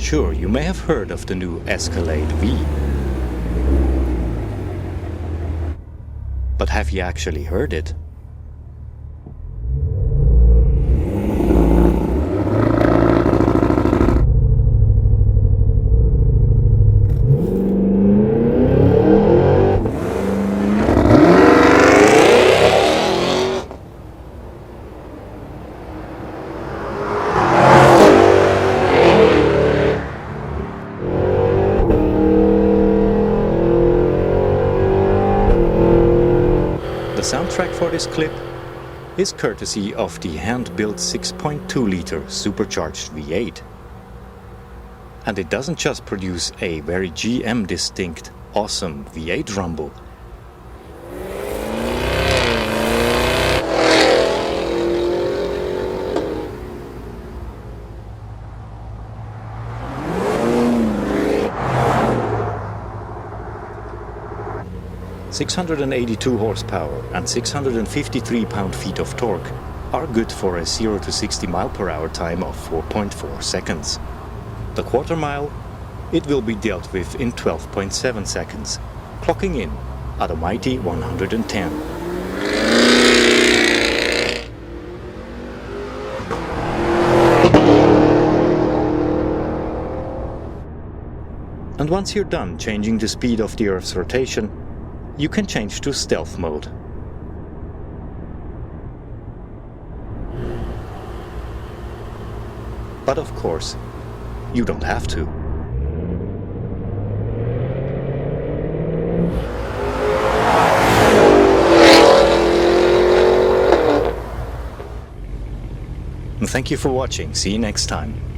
Sure, you may have heard of the new Escalade V. But have you actually heard it? The soundtrack for this clip is courtesy of the hand-built 6.2-liter supercharged V8. And it doesn't just produce a very GM-distinct, awesome V8 rumble. .682 horsepower and 653 pound-feet of torque are good for a 0 to 60 mph time of 4.4 seconds. The quarter mile, it will be dealt with in 12.7 seconds, clocking in at a mighty 110. And once you're done changing the speed of the Earth's rotation, you can change to stealth mode. But of course, you don't have to. And thank you for watching. See you next time.